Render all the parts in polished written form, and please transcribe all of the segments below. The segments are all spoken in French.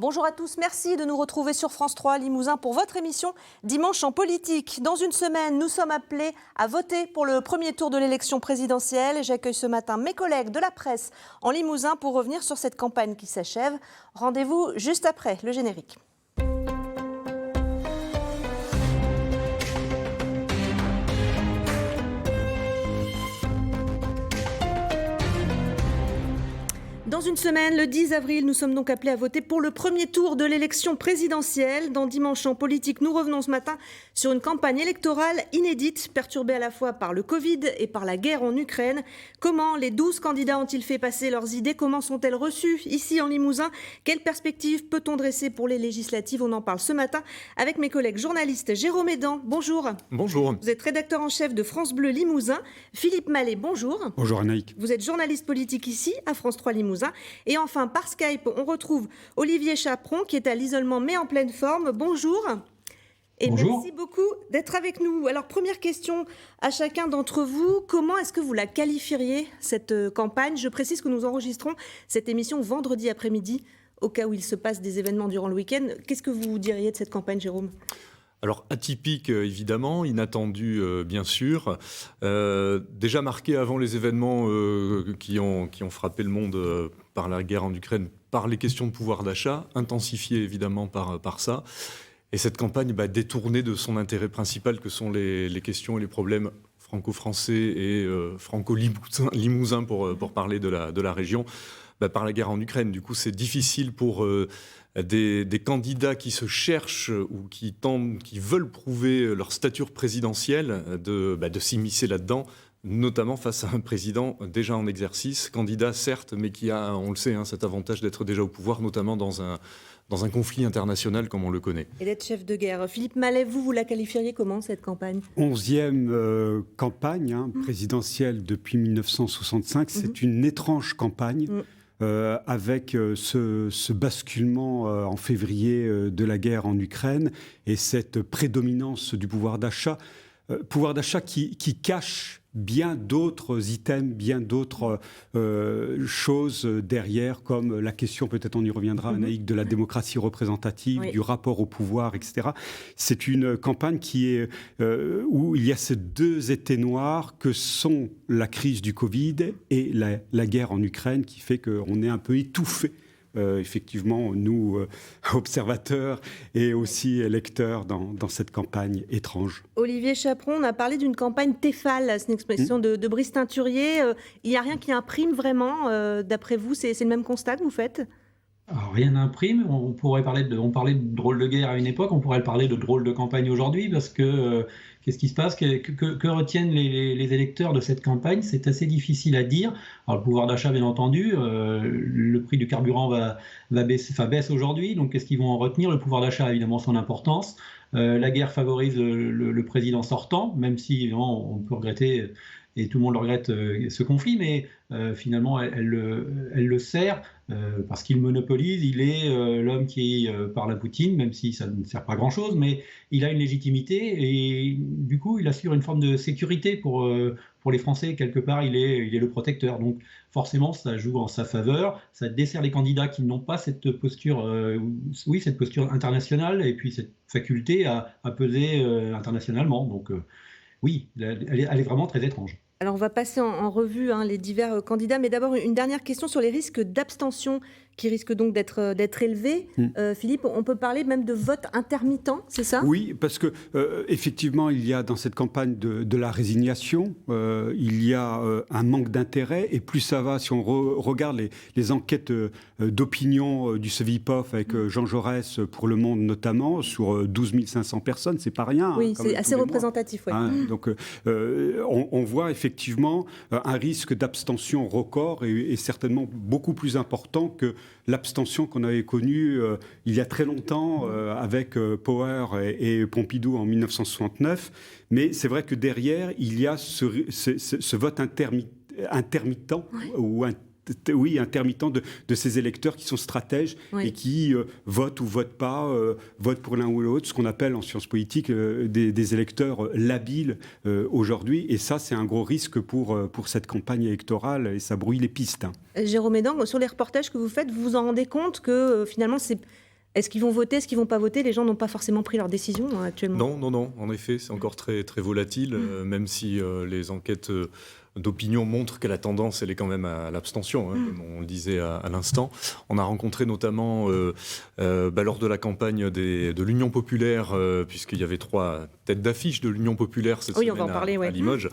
Bonjour à tous, merci de nous retrouver sur France 3 Limousin pour votre émission Dimanche en politique. Dans une semaine, nous sommes appelés à voter pour le premier tour de l'élection présidentielle. J'accueille ce matin mes collègues de la presse en Limousin pour revenir sur cette campagne qui s'achève. Rendez-vous juste après le générique. Dans une semaine, le 10 avril, nous sommes donc appelés à voter pour le premier tour de l'élection présidentielle. Dans Dimanche en politique, nous revenons ce matin sur une campagne électorale inédite, perturbée à la fois par le Covid et par la guerre en Ukraine. Comment les 12 candidats ont-ils fait passer leurs idées? Comment sont-elles reçues ici en Limousin? Quelles perspectives peut-on dresser pour les législatives? On en parle ce matin avec mes collègues journalistes. Jérôme Edan, bonjour. Bonjour. Vous êtes rédacteur en chef de France Bleu Limousin. Philippe Mallet, bonjour. Bonjour Anaïk. Vous êtes journaliste politique ici à France 3 Limousin. Et enfin, par Skype, on retrouve Olivier Chaperon qui est à l'isolement mais en pleine forme. Bonjour. Et bonjour. Merci beaucoup d'être avec nous. Alors, première question à chacun d'entre vous. Comment est-ce que vous la qualifieriez, cette campagne? Je précise que nous enregistrons cette émission vendredi après-midi, au cas où il se passe des événements durant le week-end. Qu'est-ce que vous diriez de cette campagne, Jérôme ? Alors atypique évidemment, inattendu bien sûr, déjà marqué avant les événements qui ont frappé le monde par la guerre en Ukraine, par les questions de pouvoir d'achat, intensifié évidemment par ça. Et cette campagne détournée de son intérêt principal que sont les questions et les problèmes franco-français et franco-limousin pour parler de la région, par la guerre en Ukraine. Du coup c'est difficile pour des candidats qui se cherchent ou qui veulent prouver leur stature présidentielle de s'immiscer là-dedans, notamment face à un président déjà en exercice, candidat certes, mais qui a, on le sait, cet avantage d'être déjà au pouvoir, notamment dans un conflit international comme on le connaît. Et d'être chef de guerre. Philippe Mallet, vous la qualifieriez comment, cette campagne ? 11e campagne présidentielle depuis 1965. C'est une étrange campagne. Avec ce basculement en février de la guerre en Ukraine et cette prédominance du pouvoir d'achat qui cache bien d'autres items, bien d'autres choses derrière, comme la question, peut-être on y reviendra, Anaïk, de la démocratie représentative, du rapport au pouvoir, etc. C'est une campagne où il y a ces deux étés noirs que sont la crise du Covid et la guerre en Ukraine, qui fait qu'on est un peu étouffé. Effectivement, nous, observateurs et aussi lecteurs dans cette campagne étrange. Olivier Chaperon, on a parlé d'une campagne Tefal, c'est une expression de Brice Teinturier. Il n'y a rien qui imprime vraiment, d'après vous, c'est le même constat que vous faites ? Alors, rien n'imprime. On parlait de drôle de guerre à une époque, on pourrait parler de drôle de campagne aujourd'hui, parce que qu'est-ce qui se passe, que retiennent les électeurs de cette campagne? C'est assez difficile à dire. Alors, le pouvoir d'achat, bien entendu, le prix du carburant baisse aujourd'hui, donc qu'est-ce qu'ils vont en retenir? Le pouvoir d'achat a évidemment son importance. La guerre favorise le président sortant, même si évidemment, on peut regretter, et tout le monde le regrette, ce conflit, mais finalement elle le sert parce qu'il monopolise. Il est l'homme qui parle à Poutine, même si ça ne sert pas à grand chose, mais il a une légitimité et du coup il assure une forme de sécurité pour les Français. Quelque part il est le protecteur, donc forcément ça joue en sa faveur, ça dessert les candidats qui n'ont pas cette posture cette posture internationale et puis cette faculté à peser internationalement, donc oui, elle est vraiment très étrange. Alors on va passer en revue les divers candidats, mais d'abord une dernière question sur les risques d'abstention qui risquent donc d'être élevés. Philippe, on peut parler même de vote intermittent, c'est ça ? Oui, parce que effectivement, il y a dans cette campagne de la résignation, il y a un manque d'intérêt, et plus ça va, si on regarde les enquêtes d'opinion du Cevipof avec Jean Jaurès pour Le Monde notamment, sur 12 500 personnes, c'est pas rien. Oui, c'est assez représentatif. Ouais. Donc on voit effectivement un risque d'abstention record et certainement beaucoup plus important que l'abstention qu'on avait connue il y a très longtemps avec Power et Pompidou en 1969. Mais c'est vrai que derrière, il y a ce vote intermittent ou intermittent de ces électeurs qui sont stratèges et qui votent ou votent pas, votent pour l'un ou l'autre, ce qu'on appelle en sciences politiques des électeurs labiles aujourd'hui. Et ça, c'est un gros risque pour cette campagne électorale et ça brouille les pistes. Jérôme Edan, sur les reportages que vous faites, vous vous en rendez compte que finalement, Est-ce qu'ils vont voter, est-ce qu'ils ne vont pas voter? Les gens n'ont pas forcément pris leur décision actuellement. Non. En effet, c'est encore très, très volatile, même si les enquêtes d'opinion montrent que la tendance, elle est quand même à l'abstention, comme on le disait à l'instant. On a rencontré notamment, lors de la campagne de l'Union populaire, puisqu'il y avait 3 têtes d'affiche de l'Union populaire cette semaine à Limoges,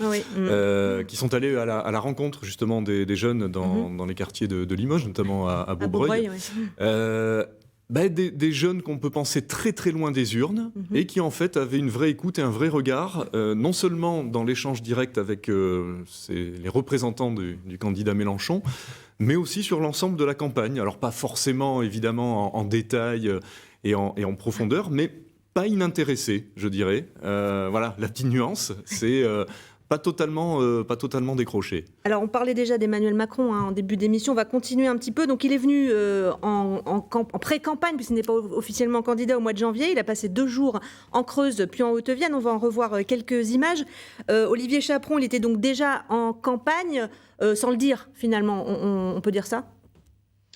qui sont allés à la rencontre justement des jeunes dans les quartiers de Limoges, notamment à Beaubreuil. Des jeunes qu'on peut penser très très loin des urnes et qui en fait avaient une vraie écoute et un vrai regard, non seulement dans l'échange direct avec les représentants du candidat Mélenchon, mais aussi sur l'ensemble de la campagne. Alors pas forcément évidemment en détail et en profondeur, mais pas inintéressés, je dirais. Voilà, la petite nuance, c'est... Pas totalement décroché. Alors, on parlait déjà d'Emmanuel Macron en début d'émission. On va continuer un petit peu. Donc, il est venu en pré-campagne, puisqu'il n'est pas officiellement candidat au mois de janvier. Il a passé 2 jours en Creuse, puis en Haute-Vienne. On va en revoir quelques images. Olivier Chaperon, il était donc déjà en campagne, sans le dire, finalement. On peut dire ça ?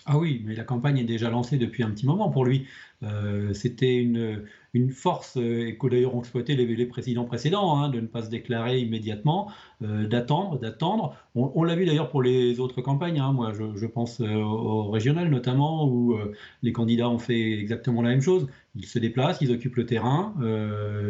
Ah oui, mais la campagne est déjà lancée depuis un petit moment pour lui. C'était une force que d'ailleurs ont exploité les présidents précédents, de ne pas se déclarer immédiatement, d'attendre. On l'a vu d'ailleurs pour les autres campagnes. Moi, je pense au régional notamment, où les candidats ont fait exactement la même chose. Ils se déplacent, ils occupent le terrain,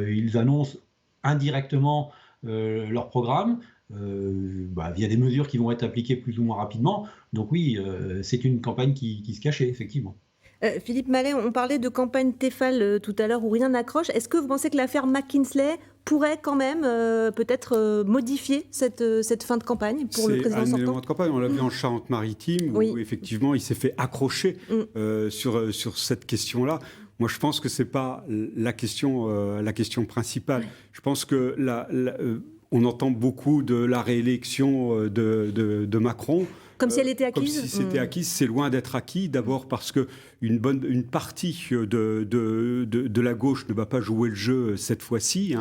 ils annoncent indirectement leur programme. Via des mesures qui vont être appliquées plus ou moins rapidement. Donc oui, c'est une campagne qui se cachait, effectivement. Philippe Mallet, on parlait de campagne Tefal tout à l'heure où rien n'accroche. Est-ce que vous pensez que l'affaire McKinsey pourrait quand même peut-être modifier cette fin de campagne pour le président sortant ? C'est un élément de campagne. On l'a vu en Charente-Maritime, où effectivement il s'est fait accrocher sur cette question-là. Moi, je pense que ce n'est pas la question principale. Je pense que on entend beaucoup de la réélection de Macron. Comme si elle était acquise. Comme si c'était acquis. C'est loin d'être acquis. D'abord parce qu'une partie de la gauche ne va pas jouer le jeu cette fois-ci.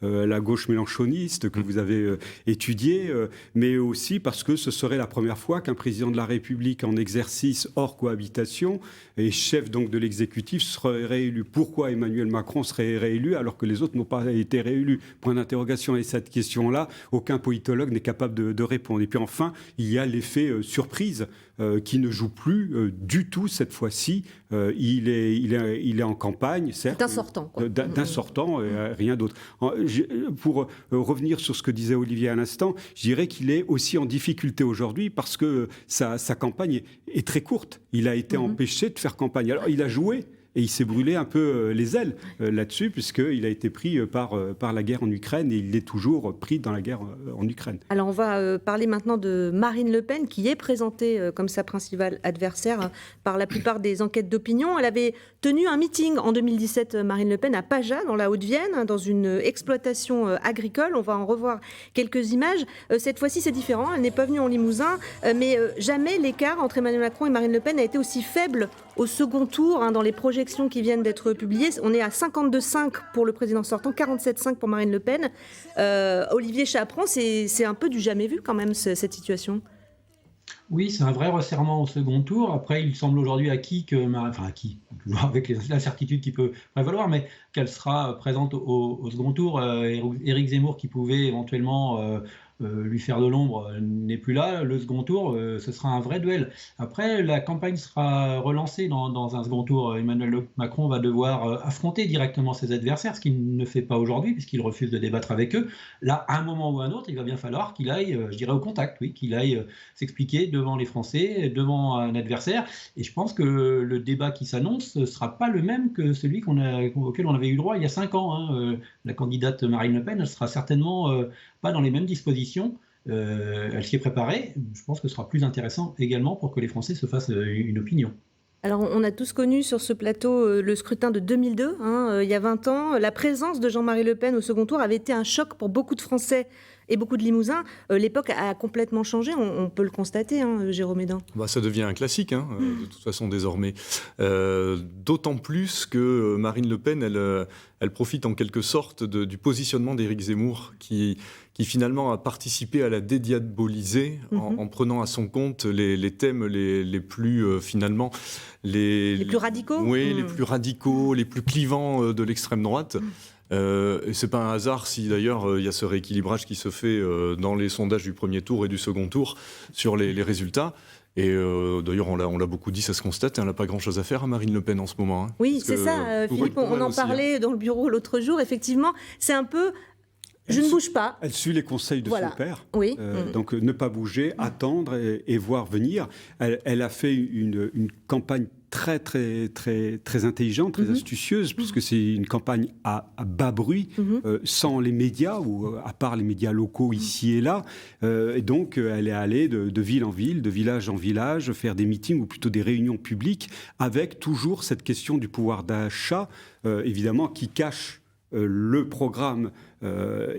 La gauche mélenchoniste que vous avez étudiée. Mais aussi parce que ce serait la première fois qu'un président de la République en exercice hors cohabitation et chef donc de l'exécutif serait réélu. Pourquoi Emmanuel Macron serait réélu alors que les autres n'ont pas été réélus? Point d'interrogation. Et cette question-là, aucun politologue n'est capable de répondre. Et puis enfin, il y a l'effet surprise qui ne joue plus du tout cette fois-ci. Il est en campagne, certes. D'un sortant. D'un sortant, rien d'autre. Pour revenir sur ce que disait Olivier à l'instant, je dirais qu'il est aussi en difficulté aujourd'hui parce que sa campagne est très courte. Il a été empêché de faire campagne. Alors, il a joué. Et il s'est brûlé un peu les ailes là-dessus, puisqu'il a été pris par la guerre en Ukraine, et il est toujours pris dans la guerre en Ukraine. Alors on va parler maintenant de Marine Le Pen, qui est présentée comme sa principale adversaire par la plupart des enquêtes d'opinion. Elle avait tenu un meeting en 2017, Marine Le Pen, à Paja, dans la Haute-Vienne, dans une exploitation agricole. On va en revoir quelques images. Cette fois-ci, c'est différent. Elle n'est pas venue en Limousin, mais jamais l'écart entre Emmanuel Macron et Marine Le Pen a été aussi faible au second tour, dans les projections qui viennent d'être publiées. On est à 52,5 pour le président sortant, 47,5 pour Marine Le Pen. Olivier Chaperon, c'est un peu du jamais vu quand même, cette situation. Oui, c'est un vrai resserrement au second tour. Après, il semble aujourd'hui acquis toujours avec l'incertitude qui peut prévaloir, mais qu'elle sera présente au second tour. Éric Zemmour, qui pouvait éventuellement lui faire de l'ombre, n'est plus là. Le second tour, ce sera un vrai duel. Après, la campagne sera relancée dans un second tour. Emmanuel Macron va devoir affronter directement ses adversaires, ce qu'il ne fait pas aujourd'hui, puisqu'il refuse de débattre avec eux. Là, à un moment ou à un autre, il va bien falloir qu'il aille, je dirais, au contact, qu'il aille s'expliquer devant les Français, devant un adversaire. Et je pense que le débat qui s'annonce ne sera pas le même que celui auquel on avait eu droit il y a 5 ans. La candidate Marine Le Pen ne sera certainement pas dans les mêmes dispositions. Elle s'y est préparée. Je pense que ce sera plus intéressant également pour que les Français se fassent une opinion. Alors, on a tous connu sur ce plateau le scrutin de 2002, il y a 20 ans. La présence de Jean-Marie Le Pen au second tour avait été un choc pour beaucoup de Français et beaucoup de Limousins. L'époque a complètement changé, on peut le constater, hein, Jérôme Hédan. Ça devient un classique, de toute façon, désormais. D'autant plus que Marine Le Pen, elle profite en quelque sorte du positionnement d'Éric Zemmour, qui finalement a participé à la dédiaboliser en prenant à son compte les thèmes les plus, finalement... Les plus radicaux. Oui, les plus radicaux, les plus clivants de l'extrême droite. Et c'est pas un hasard si d'ailleurs il y a ce rééquilibrage qui se fait dans les sondages du premier tour et du second tour sur les résultats. Et d'ailleurs, on l'a beaucoup dit, ça se constate, elle n'a pas grand-chose à faire à Marine Le Pen en ce moment. Oui, c'est ça, Philippe, on en parlait dans le bureau l'autre jour. Effectivement, c'est un peu... Je ne bouge pas. Elle suit les conseils de son père. Oui. Donc ne pas bouger, attendre et voir venir. Elle a fait une campagne très, très, très, très intelligente, très astucieuse, puisque c'est une campagne à bas bruit, sans les médias, ou à part les médias locaux ici et là. Et donc, elle est allée de ville en ville, de village en village, faire des meetings, ou plutôt des réunions publiques, avec toujours cette question du pouvoir d'achat, évidemment, qui cache le programme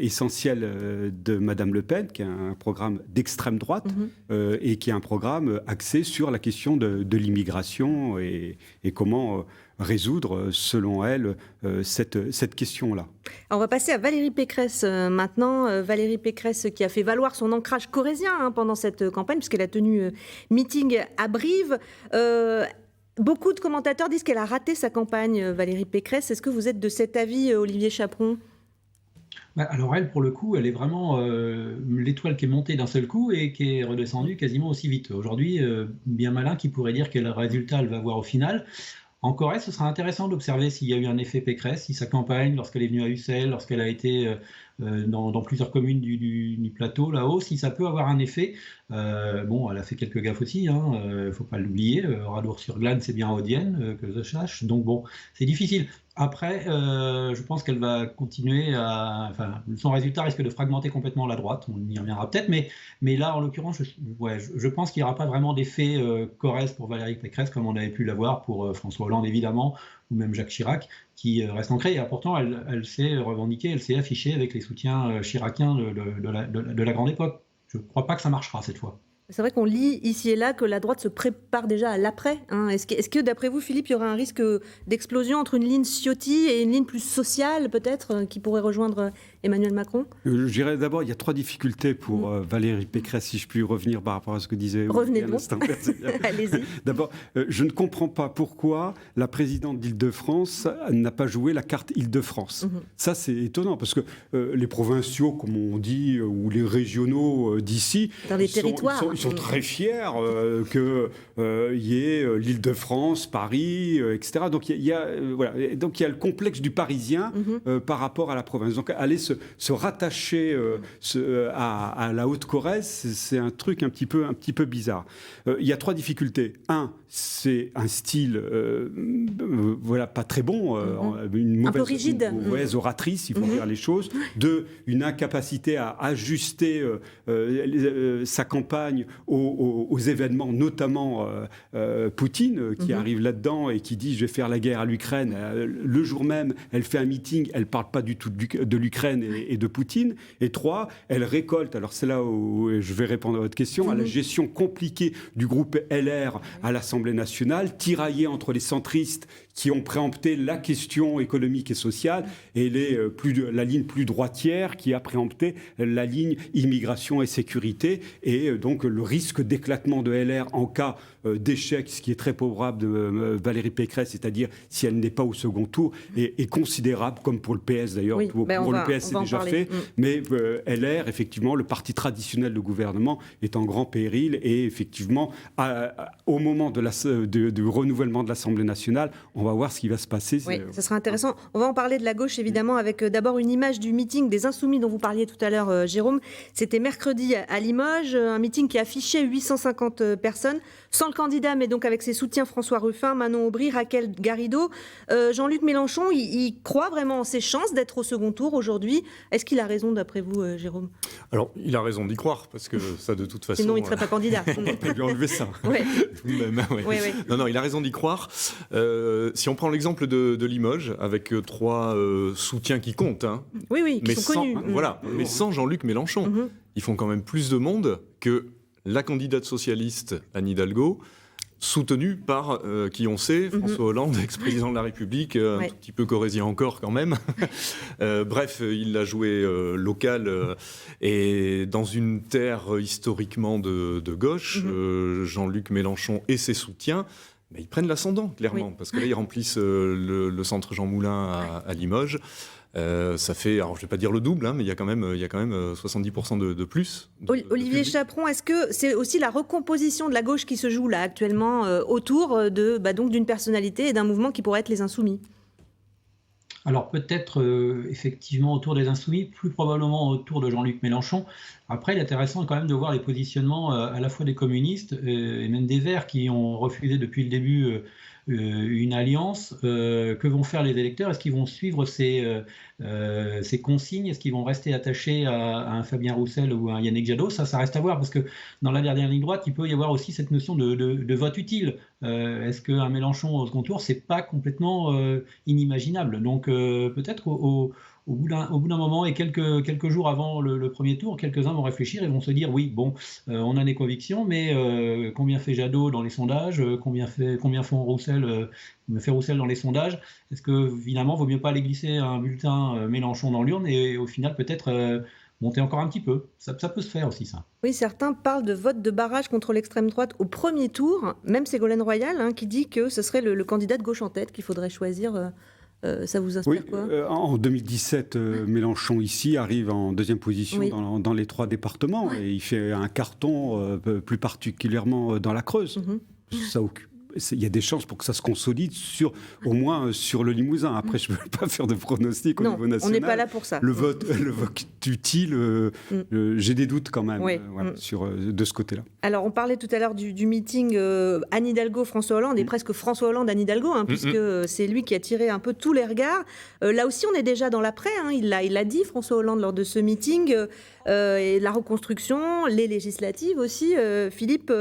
essentiel de Madame Le Pen, qui est un programme d'extrême droite, et qui est un programme axé sur la question de l'immigration et comment résoudre, selon elle, cette question-là. Alors on va passer à Valérie Pécresse maintenant. Valérie Pécresse qui a fait valoir son ancrage corrézien pendant cette campagne, puisqu'elle a tenu meeting à Brive. Beaucoup de commentateurs disent qu'elle a raté sa campagne, Valérie Pécresse. Est-ce que vous êtes de cet avis, Olivier Chaperon ? Alors elle, pour le coup, elle est vraiment l'étoile qui est montée d'un seul coup et qui est redescendue quasiment aussi vite. Aujourd'hui, bien malin qui pourrait dire quel résultat elle va avoir au final. En Corrèze, ce sera intéressant d'observer s'il y a eu un effet Pécresse, si sa campagne, lorsqu'elle est venue à Ussel, lorsqu'elle a été dans plusieurs communes du plateau là-haut, si ça peut avoir un effet. Bon, elle a fait quelques gaffes aussi, ne faut pas l'oublier. Radour-sur-Glane, c'est bien Audienne, que je sache. Donc bon, c'est difficile. Après, je pense qu'elle va continuer son résultat risque de fragmenter complètement la droite, on y reviendra peut-être, mais là, en l'occurrence, je pense qu'il n'y aura pas vraiment d'effet Corrèze pour Valérie Pécresse, comme on avait pu l'avoir pour François Hollande, évidemment, ou même Jacques Chirac, qui reste ancré. Et pourtant, elle s'est revendiquée, elle s'est affichée avec les soutiens chiraciens de la grande époque. Je ne crois pas que ça marchera cette fois. C'est vrai qu'on lit ici et là que la droite se prépare déjà à l'après. Est-ce que, d'après vous, Philippe, il y aurait un risque d'explosion entre une ligne Ciotti et une ligne plus sociale, peut-être, qui pourrait rejoindre Emmanuel Macron ? Je dirais d'abord, il y a 3 difficultés pour Valérie Pécresse, si je puis revenir par rapport à ce que disait... Revenez donc. Allez-y. D'abord, je ne comprends pas pourquoi la présidente d'Île-de-France n'a pas joué la carte Île-de-France. Ça, c'est étonnant, parce que les provinciaux, comme on dit, ou les régionaux d'ici... Dans les territoires. Ils sont très fiers qu'il y ait l'Île-de-France, Paris, etc. Donc il y a le complexe du Parisien par rapport à la province. Donc aller se rattacher à la Haute-Corrèze, c'est un truc un petit peu bizarre. Il y a 3 difficultés. Un, c'est un style pas très bon, une mauvaise, un peu rigide, une mauvaise oratrice, il faut dire les choses. 2, une incapacité à ajuster sa campagne aux événements, notamment Poutine qui arrive là-dedans et qui dit je vais faire la guerre à l'Ukraine. Le jour même, elle fait un meeting, elle ne parle pas du tout de l'Ukraine et de Poutine. Et 3, elle récolte, alors c'est là où je vais répondre à votre question, à la gestion compliquée du groupe LR à l'Assemblée nationale, tiraillée entre les centristes qui ont préempté la question économique et sociale et la ligne plus droitière qui a préempté la ligne immigration et sécurité. Et donc le risque d'éclatement de LR en cas d'échec, ce qui est très favorable de Valérie Pécresse, c'est-à-dire si elle n'est pas au second tour, est considérable, comme pour le PS d'ailleurs. Oui, pour le PS, c'est déjà fait. Mais LR, effectivement, le parti traditionnel de gouvernement est en grand péril. Et effectivement, au moment du renouvellement de l'Assemblée nationale, on va voir ce qui va se passer. Oui, ça sera intéressant. On va en parler de la gauche, évidemment, avec d'abord une image du meeting des Insoumis dont vous parliez tout à l'heure, Jérôme. C'était mercredi à Limoges, un meeting qui affichait 850 personnes, sans le candidat, mais donc avec ses soutiens François Ruffin, Manon Aubry, Raquel Garrido. Jean-Luc Mélenchon, il croit vraiment en ses chances d'être au second tour aujourd'hui. Est-ce qu'il a raison, d'après vous, Jérôme ? Alors, il a raison d'y croire, parce que ça, de toute façon... Sinon, il ne serait pas candidat. On peut lui enlever ça. Ouais. Non, il a raison d'y croire. Si on prend l'exemple de Limoges, avec 3 soutiens qui comptent, hein, oui, qui sont connus. Voilà, mais sans Jean-Luc Mélenchon, ils font quand même plus de monde que la candidate socialiste Anne Hidalgo, soutenue par, qui on sait, François Hollande, ex-président de la République, un tout petit peu corrézien encore quand même. Bref, il a joué local et dans une terre historiquement de gauche, Jean-Luc Mélenchon et ses soutiens, ils prennent l'ascendant, clairement, parce que là, ils remplissent le centre Jean Moulin à Limoges. Ça fait, alors je ne vais pas dire le double, hein, mais il y a quand même 70% de plus. Olivier Chaperon, est-ce que c'est aussi la recomposition de la gauche qui se joue là actuellement autour donc d'une personnalité et d'un mouvement qui pourrait être les Insoumis ? Alors peut-être effectivement autour des Insoumis, plus probablement autour de Jean-Luc Mélenchon. Après, il est intéressant quand même de voir les positionnements à la fois des communistes et même des Verts qui ont refusé depuis le début une alliance. Que vont faire les électeurs ? Est-ce qu'ils vont suivre ces consignes ? Est-ce qu'ils vont rester attachés à un Fabien Roussel ou à un Yannick Jadot ? Ça reste à voir, parce que dans la dernière ligne droite, il peut y avoir aussi cette notion de vote utile. Est-ce qu'un Mélenchon au second tour, c'est pas complètement inimaginable ? Donc peut-être au bout d'un moment et quelques jours avant le premier tour, quelques-uns vont réfléchir et vont se dire oui, bon, on a des convictions, mais combien fait Jadot dans les sondages, combien fait Roussel dans les sondages ? Est-ce que finalement, vaut mieux pas aller glisser un bulletin Mélenchon dans l'urne et au final peut-être monter encore un petit peu ? Ça peut se faire aussi, ça. Oui, certains parlent de vote de barrage contre l'extrême droite au premier tour. Même Ségolène Royal qui dit que ce serait le candidat de gauche en tête qu'il faudrait choisir. Ça vous inspire quoi ? En 2017, Mélenchon ici arrive en deuxième position dans les 3 départements et il fait un carton plus particulièrement dans la Creuse. Ça occupe. Il y a des chances pour que ça se consolide au moins sur le Limousin. Après, je ne veux pas faire de pronostic au niveau national. On n'est pas là pour ça. Le vote utile, j'ai des doutes quand même de ce côté-là. Alors, on parlait tout à l'heure du meeting Anne Hidalgo, François Hollande, et presque François Hollande, Anne Hidalgo, puisque c'est lui qui a tiré un peu tous les regards. Là aussi, on est déjà dans l'après. Il l'a dit, François Hollande, lors de ce meeting. Et la reconstruction, les législatives aussi. Philippe,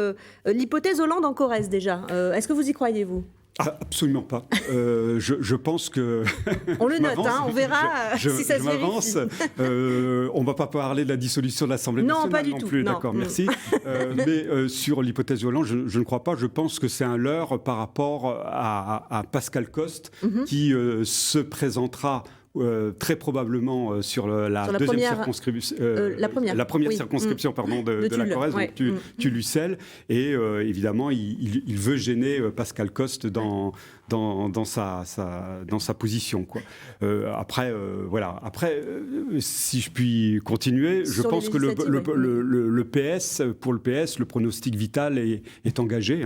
l'hypothèse Hollande en Corrèze déjà. Est-ce que vous y croyez, vous ? Absolument pas. Je pense que... On le note, on verra si ça se m'avance. On ne va pas parler de la dissolution de l'Assemblée nationale pas du tout. Plus. D'accord, merci. Mais sur l'hypothèse Hollande, je ne crois pas. Je pense que c'est un leurre par rapport à Pascal Coste qui se présentera très probablement sur la deuxième circonscription, la première circonscription de la Corrèze, donc Tulle-Ussel, et évidemment il veut gêner Pascal Coste dans sa position, quoi. Après, si je puis continuer, je pense que le PS, pour le PS, le pronostic vital est engagé.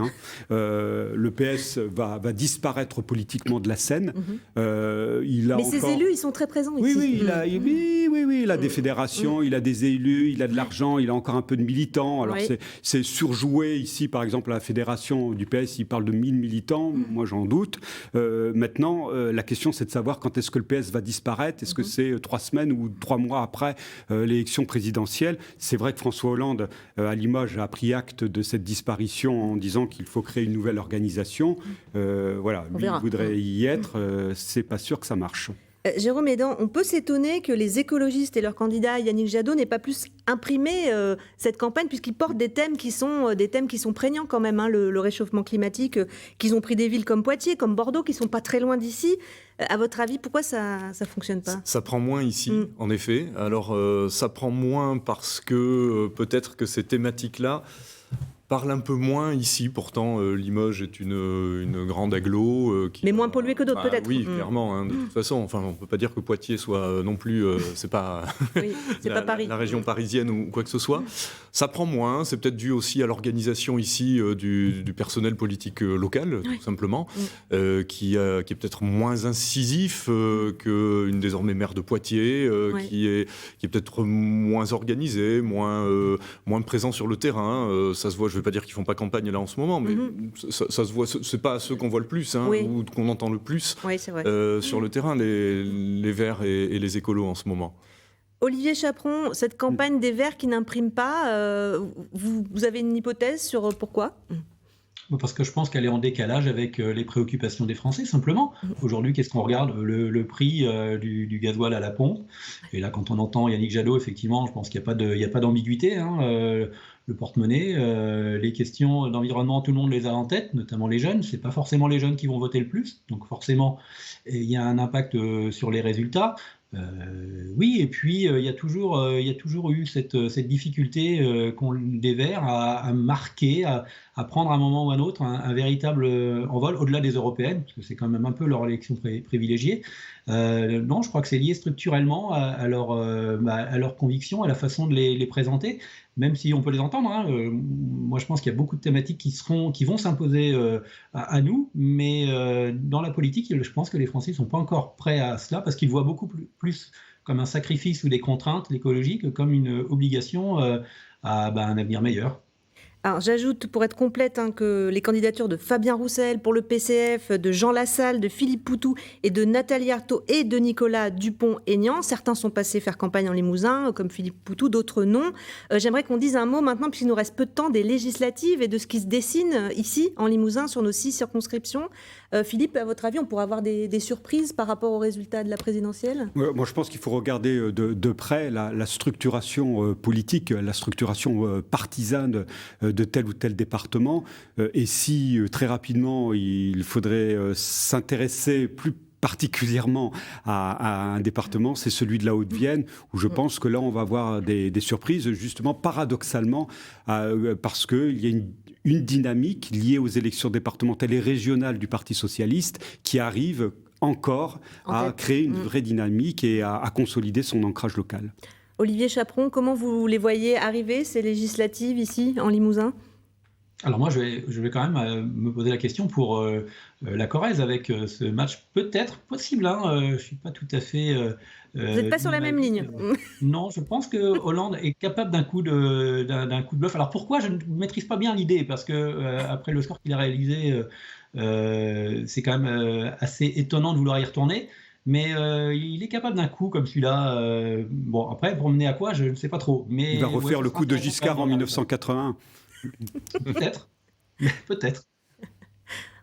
Le PS va disparaître politiquement de la scène. Mais ses élus, ils sont très présents ici. Oui, il a des fédérations, il a des élus, il a de l'argent, il a encore un peu de militants. Alors c'est surjoué ici, par exemple, à la fédération du PS, il parle de 1000 militants, moi j'en doute. Maintenant, la question c'est de savoir quand est-ce que le PS va disparaître. Est-ce que c'est 3 semaines ou 3 mois après l'élection présidentielle ? C'est vrai que François Hollande, à Limoges, a pris acte de cette disparition en disant qu'il faut créer une nouvelle organisation. Lui, il voudrait y être. C'est pas sûr que ça marche. Jérôme Hédan, on peut s'étonner que les écologistes et leur candidat Yannick Jadot n'aient pas plus imprimé cette campagne, puisqu'ils portent des thèmes qui sont prégnants quand même, le réchauffement climatique, qu'ils ont pris des villes comme Poitiers, comme Bordeaux, qui sont pas très loin d'ici. À votre avis, pourquoi ça fonctionne pas ? Ça prend moins ici, en effet. Alors, ça prend moins parce que peut-être que ces thématiques-là parle un peu moins ici. Pourtant, Limoges est une grande agglo. Mais moins polluée que d'autres, peut-être. Oui, clairement. De toute façon, on ne peut pas dire que Poitiers soit non plus... c'est pas, pas Paris. La région parisienne ou quoi que ce soit. Ça prend moins. C'est peut-être dû aussi à l'organisation ici du personnel politique local, tout simplement, qui est peut-être moins incisif qu'une désormais maire de Poitiers, qui est peut-être moins organisé, moins présent sur le terrain. Ça se voit, je ne vais pas dire qu'ils ne font pas campagne là en ce moment, mais ça se voit, ce n'est pas ceux qu'on voit le plus, ou qu'on entend le plus sur le terrain, les Verts et les écolos en ce moment. Olivier Chaperon, cette campagne des Verts qui n'imprime pas, vous avez une hypothèse sur pourquoi ? Parce que je pense qu'elle est en décalage avec les préoccupations des Français, simplement. Aujourd'hui, qu'est-ce qu'on regarde? Le prix du gasoil à la pompe. Et là, quand on entend Yannick Jadot, effectivement, je pense qu'il n'y a pas d'ambiguïté. Le porte-monnaie, les questions d'environnement, tout le monde les a en tête, notamment les jeunes. Ce n'est pas forcément les jeunes qui vont voter le plus. Donc forcément, il y a un impact sur les résultats. Oui, et puis il y a toujours eu cette difficulté qu'ont des Verts à marquer, à prendre à un moment ou à un autre un véritable envol au-delà des européennes, parce que c'est quand même un peu leur élection privilégiée. Non, je crois que c'est lié structurellement à leurs convictions, à la façon de les présenter, même si on peut les entendre. Moi, je pense qu'il y a beaucoup de thématiques qui vont s'imposer à nous, mais dans la politique, je pense que les Français ne sont pas encore prêts à cela, parce qu'ils voient beaucoup plus comme un sacrifice ou des contraintes, l'écologie, que comme une obligation à un avenir meilleur. Alors, j'ajoute, pour être complète, que les candidatures de Fabien Roussel pour le PCF, de Jean Lassalle, de Philippe Poutou et de Nathalie Arthaud et de Nicolas Dupont-Aignan, certains sont passés faire campagne en Limousin, comme Philippe Poutou, d'autres non. J'aimerais qu'on dise un mot maintenant, puisqu'il nous reste peu de temps, des législatives et de ce qui se dessine ici, en Limousin, sur nos 6 circonscriptions. Philippe, à votre avis, on pourra avoir des surprises par rapport aux résultats de la présidentielle ? Moi, je pense qu'il faut regarder de près la structuration politique, la structuration partisane de tel ou tel département. Et si très rapidement, il faudrait s'intéresser plus particulièrement à un département, c'est celui de la Haute-Vienne, où je pense que là, on va avoir des surprises, justement, paradoxalement, parce qu'il y a une dynamique liée aux élections départementales et régionales du Parti socialiste qui arrive encore à créer une vraie dynamique et à consolider son ancrage local. Olivier Chaperon, comment vous les voyez arriver, ces législatives ici, en Limousin ? Alors moi, je vais quand même me poser la question pour la Corrèze, avec ce match peut-être possible. Je ne suis pas tout à fait... vous n'êtes pas sur la même ligne. Non, je pense que Hollande est capable d'un coup de bluff. Alors pourquoi? Je ne maîtrise pas bien l'idée, parce que après le score qu'il a réalisé, c'est quand même assez étonnant de vouloir y retourner. Mais il est capable d'un coup comme celui-là. Bon, après, pour mener à quoi, je ne sais pas trop. Mais il va refaire le coup de Giscard en 1981. Peut-être. Peut-être.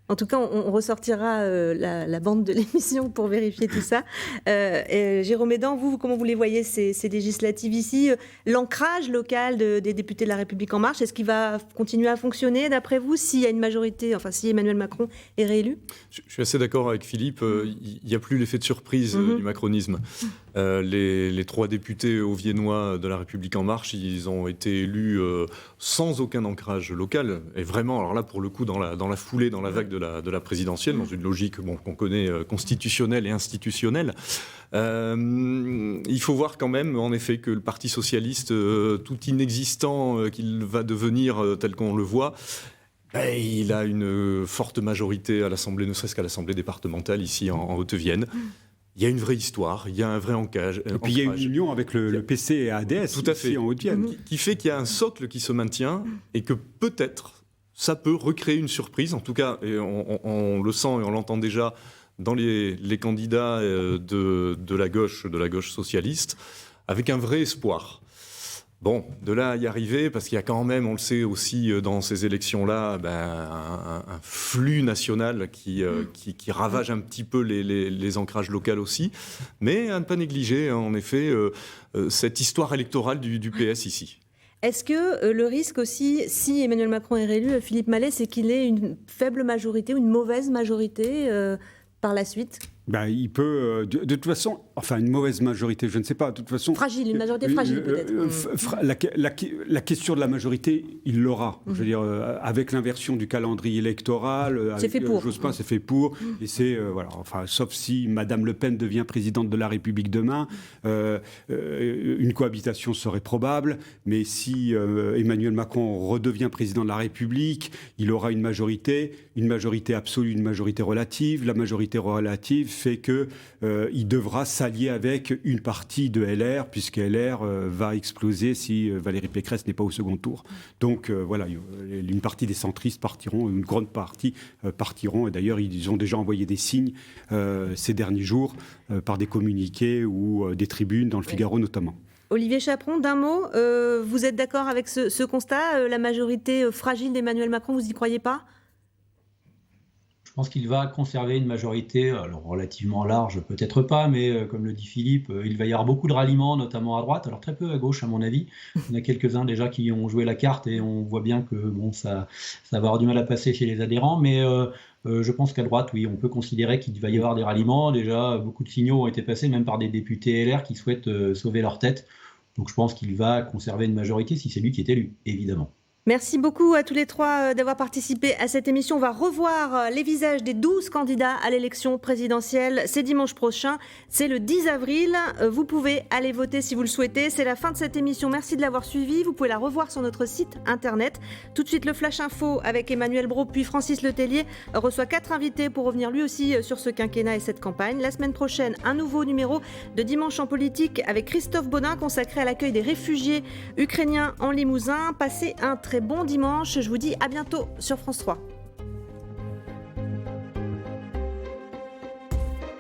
En tout cas, on ressortira la bande de l'émission pour vérifier tout ça. Jérôme Hédan, vous, comment vous les voyez, ces législatives ici? L'ancrage local des députés de La République En Marche, est-ce qu'il va continuer à fonctionner, d'après vous, s'il y a une majorité, enfin, si Emmanuel Macron est réélu? Je suis assez d'accord avec Philippe. Il n'y a plus l'effet de surprise du macronisme. Les 3 députés auviennois de La République En Marche, ils ont été élus sans aucun ancrage local. Et vraiment, alors là, pour le coup, dans la foulée, dans la vague de la présidentielle, dans une logique qu'on connaît constitutionnelle et institutionnelle. Il faut voir quand même, en effet, que le Parti socialiste, tout inexistant qu'il va devenir tel qu'on le voit, il a une forte majorité à l'Assemblée, ne serait-ce qu'à l'Assemblée départementale, ici en Haute-Vienne. Il y a une vraie histoire, il y a un vrai ancrage. Et puis il y a une union avec le PC et ADS, tout à fait, ici en Haute-Vienne. Qui fait qu'il y a un socle qui se maintient et que peut-être ça peut recréer une surprise. En tout cas, et on le sent et on l'entend déjà dans les candidats de la gauche socialiste, avec un vrai espoir. Bon, de là à y arriver, parce qu'il y a quand même, on le sait aussi dans ces élections-là, un flux national qui ravage un petit peu les ancrages locaux aussi, mais à ne pas négliger, en effet, cette histoire électorale du PS ici. Est-ce que le risque aussi, si Emmanuel Macron est réélu, Philippe Mallet, c'est qu'il ait une faible majorité ou une mauvaise majorité par la suite ? Il peut, de toute façon, enfin une mauvaise majorité, je ne sais pas, de toute façon... Fragile, une majorité fragile peut-être. La question de la majorité, il l'aura. Je veux dire, avec l'inversion du calendrier électoral, c'est fait pour. Jospin, c'est fait pour. Et c'est, voilà, enfin, sauf si Madame Le Pen devient présidente de la République demain, une cohabitation serait probable. Mais si Emmanuel Macron redevient président de la République, il aura une majorité absolue, une majorité relative. La majorité relative fait qu'il devra s'allier avec une partie de LR, puisque LR va exploser si Valérie Pécresse n'est pas au second tour. Donc voilà, une partie des centristes partiront, une grande partie partiront, et d'ailleurs ils ont déjà envoyé des signes ces derniers jours par des communiqués ou des tribunes dans le Figaro notamment. Olivier Chaperon, d'un mot, vous êtes d'accord avec ce constat? La majorité fragile d'Emmanuel Macron, vous n'y croyez pas? pense qu'il va conserver une majorité, alors relativement large, peut-être pas, mais comme le dit Philippe, il va y avoir beaucoup de ralliements, notamment à droite, alors très peu à gauche à mon avis. Il y en a quelques-uns déjà qui ont joué la carte et on voit bien que bon, ça va avoir du mal à passer chez les adhérents, mais je pense qu'à droite, oui, on peut considérer qu'il va y avoir des ralliements. Déjà, beaucoup de signaux ont été passés, même par des députés LR qui souhaitent sauver leur tête. Donc je pense qu'il va conserver une majorité si c'est lui qui est élu, évidemment. Merci beaucoup à tous les trois d'avoir participé à cette émission. On va revoir les visages des 12 candidats à l'élection présidentielle. C'est dimanche prochain, c'est le 10 avril. Vous pouvez aller voter si vous le souhaitez. C'est la fin de cette émission. Merci de l'avoir suivie. Vous pouvez la revoir sur notre site internet. Tout de suite, le Flash Info avec Emmanuel Brault, puis Francis Letellier reçoit 4 invités pour revenir lui aussi sur ce quinquennat et cette campagne. La semaine prochaine, un nouveau numéro de Dimanche en politique avec Christophe Baudin consacré à l'accueil des réfugiés ukrainiens en Limousin. Passez un très bon dimanche. Je vous dis à bientôt sur France 3.